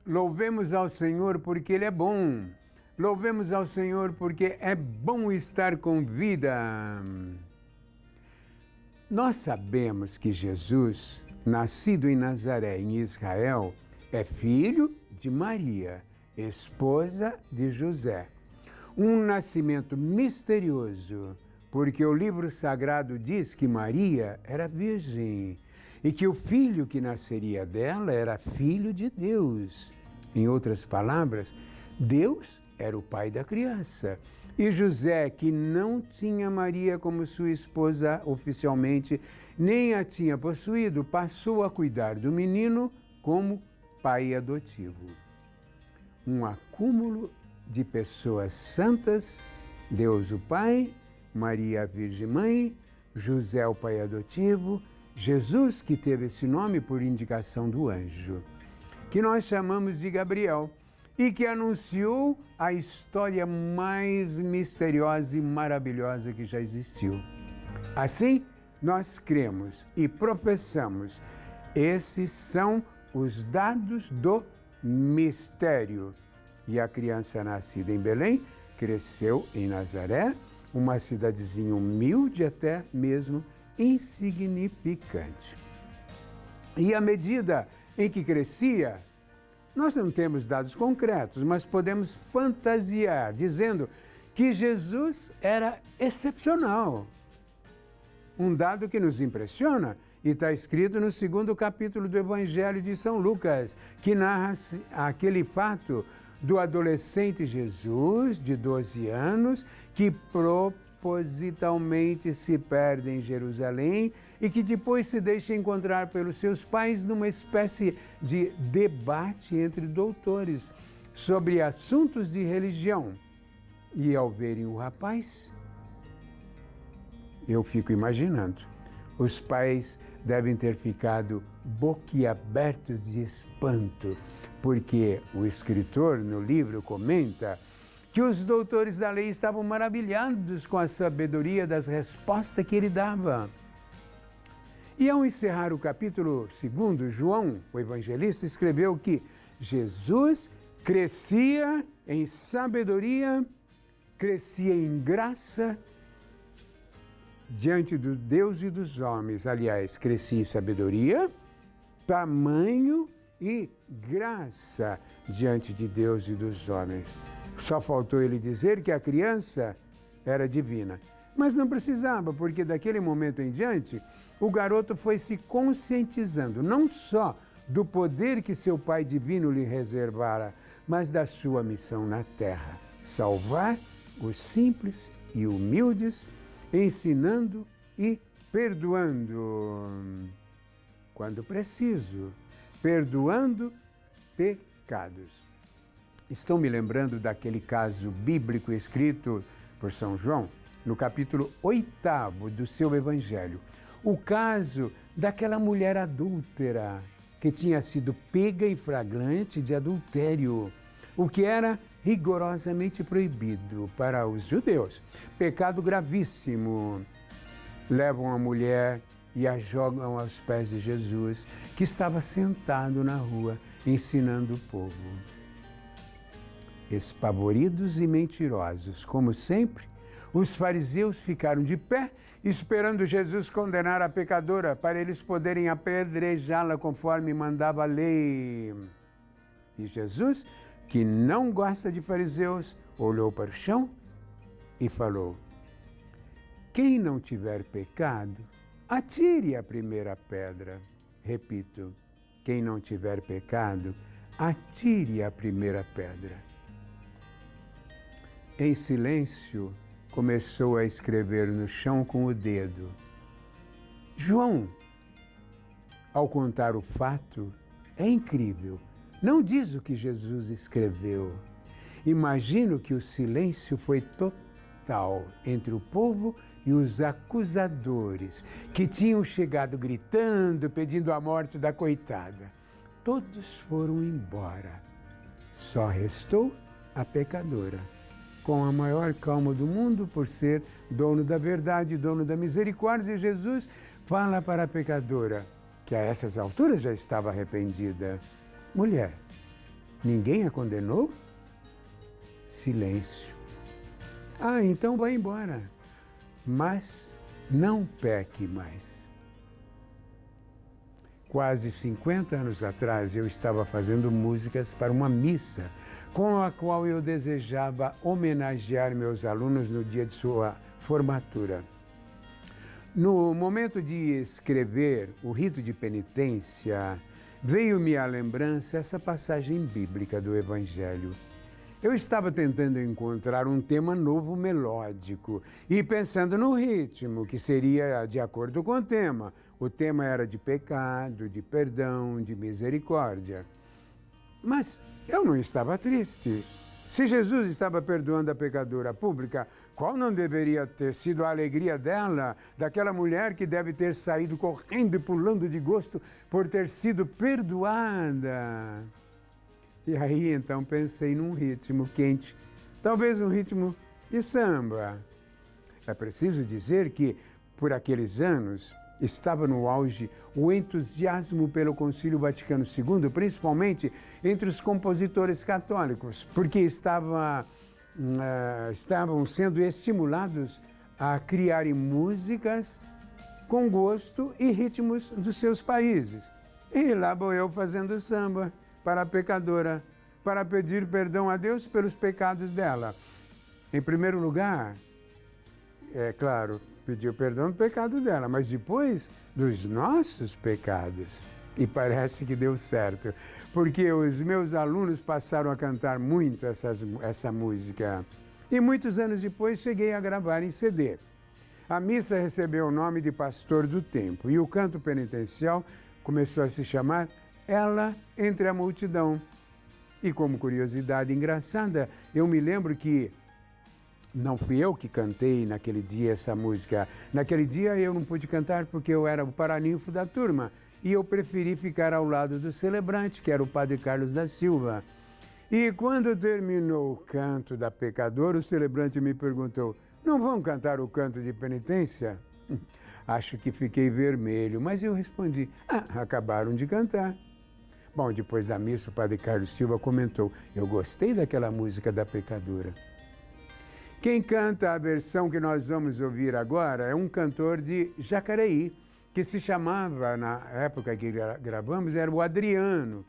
Louvemos ao Senhor porque Ele é bom. Louvemos ao Senhor porque é bom estar com vida. Nós sabemos que Jesus, nascido em Nazaré, em Israel, é filho de Maria, esposa de José. Um nascimento misterioso, porque o livro sagrado diz que Maria era virgem e que o filho que nasceria dela era filho de Deus. Em outras palavras, Deus era o pai da criança. E José, que não tinha Maria como sua esposa oficialmente, nem a tinha possuído, passou a cuidar do menino como pai adotivo. Um acúmulo de pessoas santas, Deus o Pai, Maria a Virgem Mãe, José o pai adotivo, Jesus, que teve esse nome por indicação do anjo, que nós chamamos de Gabriel, e que anunciou a história mais misteriosa e maravilhosa que já existiu. Assim, nós cremos e professamos. Esses são os dados do mistério. E a criança nascida em Belém cresceu em Nazaré, uma cidadezinha humilde, até mesmo insignificante. E à medida em que crescia, nós não temos dados concretos, mas podemos fantasiar, dizendo que Jesus era excepcional. Um dado que nos impressiona, e está escrito no 2º capítulo do Evangelho de São Lucas, que narra aquele fato do adolescente Jesus, de 12 anos, que propositalmente se perde em Jerusalém e que depois se deixa encontrar pelos seus pais numa espécie de debate entre doutores sobre assuntos de religião. E ao verem o rapaz, eu fico imaginando, os pais devem ter ficado boquiabertos de espanto, porque o escritor no livro comenta que os doutores da lei estavam maravilhados com a sabedoria das respostas que ele dava. E ao encerrar o capítulo 2, João, o evangelista, escreveu que Jesus crescia em sabedoria, crescia em graça diante do Deus e dos homens. Aliás, crescia em sabedoria, tamanho e graça diante de Deus e dos homens. Só faltou ele dizer que a criança era divina. Mas não precisava, porque daquele momento em diante, o garoto foi se conscientizando, não só do poder que seu Pai divino lhe reservara, mas da sua missão na terra: salvar os simples e humildes, ensinando e perdoando, quando preciso, perdoando pecados. Estou me lembrando daquele caso bíblico escrito por São João, no capítulo 8 do seu Evangelho. O caso daquela mulher adúltera que tinha sido pega em flagrante de adultério, o que era rigorosamente proibido para os judeus. Pecado gravíssimo. Levam a mulher e a jogam aos pés de Jesus, que estava sentado na rua, ensinando o povo. Espavoridos e mentirosos, como sempre, os fariseus ficaram de pé, esperando Jesus condenar a pecadora, para eles poderem apedrejá-la conforme mandava a lei. E Jesus, que não gosta de fariseus, olhou para o chão e falou: quem não tiver pecado, atire a primeira pedra. Repito, quem não tiver pecado, atire a primeira pedra. Em silêncio, começou a escrever no chão com o dedo. João, ao contar o fato, é incrível. Não diz o que Jesus escreveu. Imagino que o silêncio foi total entre o povo e os acusadores, que tinham chegado gritando, pedindo a morte da coitada. Todos foram embora. Só restou a pecadora, com a maior calma do mundo, por ser dono da verdade, dono da misericórdia. Jesus fala para a pecadora, que a essas alturas já estava arrependida: mulher, Ninguém a condenou? Silêncio. Ah, então vai embora. Mas não peque mais. Quase 50 anos atrás, eu estava fazendo músicas para uma missa, com a qual eu desejava homenagear meus alunos no dia de sua formatura. No momento de escrever o rito de penitência, veio-me à lembrança essa passagem bíblica do Evangelho. Eu estava tentando encontrar um tema novo melódico e pensando no ritmo, que seria de acordo com o tema. O tema era de pecado, de perdão, de misericórdia. Mas eu não estava triste. Se Jesus estava perdoando a pecadora pública, qual não deveria ter sido a alegria dela, daquela mulher que deve ter saído correndo e pulando de gosto por ter sido perdoada? E aí, então, pensei num ritmo quente, talvez um ritmo de samba. É preciso dizer que, por aqueles anos, estava no auge o entusiasmo pelo Concílio Vaticano II, principalmente entre os compositores católicos, porque estavam sendo estimulados a criarem músicas com gosto e ritmos dos seus países. E lá vou eu fazendo samba para a pecadora, para pedir perdão a Deus pelos pecados dela. Em primeiro lugar, é claro, pediu perdão do pecado dela, mas depois dos nossos pecados. E parece que deu certo, porque os meus alunos passaram a cantar muito essa música. E muitos anos depois cheguei a gravar em CD. A missa recebeu o nome de Pastor do Tempo e o canto penitencial começou a se chamar Ela entre a Multidão. E como curiosidade engraçada, eu me lembro que não fui eu que cantei naquele dia essa música. Naquele dia eu não pude cantar porque eu era o paraninfo da turma e eu preferi ficar ao lado do celebrante, que era o padre Carlos da Silva. E quando terminou o canto da pecadora, o celebrante me perguntou: não vão cantar o canto de penitência? Acho que fiquei vermelho, mas eu respondi: acabaram de cantar. Bom, depois da missa, o padre Carlos Silva comentou: eu gostei daquela música da pecadora. Quem canta a versão que nós vamos ouvir agora é um cantor de Jacareí, que se chamava, na época que gravamos, era o Adriano.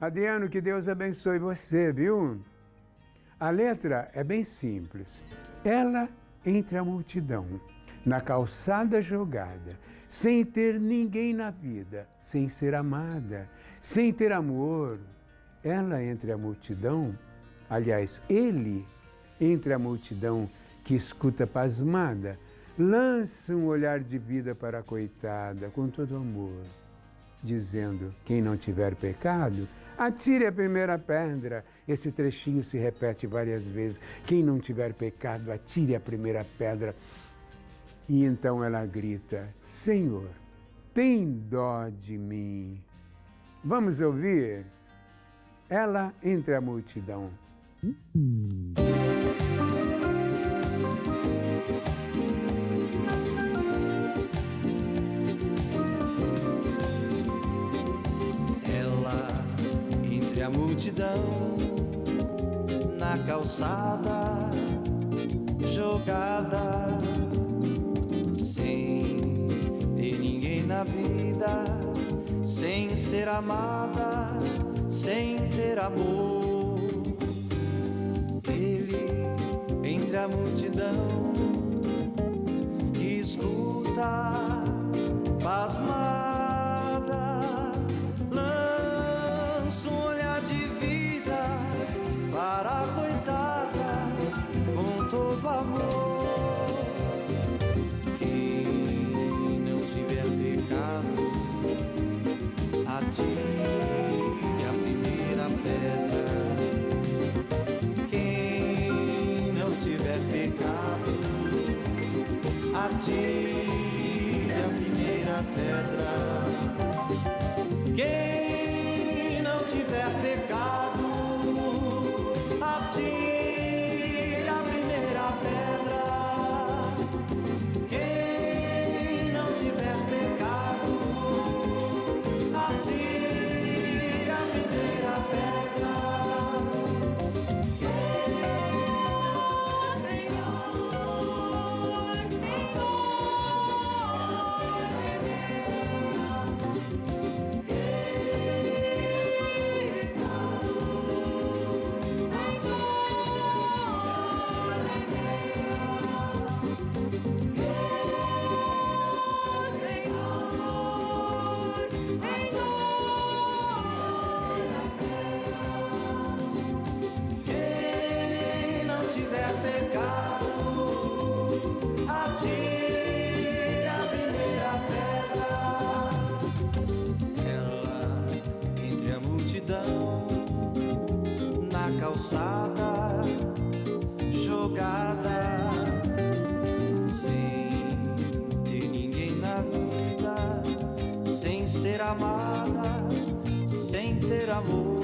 Adriano, que Deus abençoe você, viu? A letra é bem simples. Ela entre a multidão, na calçada jogada, sem ter ninguém na vida, sem ser amada, sem ter amor. Ela entre a multidão, aliás, ele entre a multidão que escuta pasmada, lança um olhar de vida para a coitada com todo amor, dizendo: quem não tiver pecado, atire a primeira pedra. Esse trechinho se repete várias vezes. Quem não tiver pecado, atire a primeira pedra. E então ela grita: Senhor, tem dó de mim. Vamos ouvir? Ela entre a multidão. Ela entre a multidão, na calçada jogada, sem ter ninguém na vida, sem ser amada, sem ter amor. Ele entre a multidão que escuta pasmada, lança um olhar de vida para a coitada com todo amor. Quem não tiver pecado, atire a primeira pedra. Quem não tiver pecado, atire a primeira pedra. Quem não tiver pecado, atire a primeira pedra. Quem não tiver pecado, atire a primeira pedra. na calçada, jogada, sem ter ninguém na vida, sem ser amada, sem ter amor.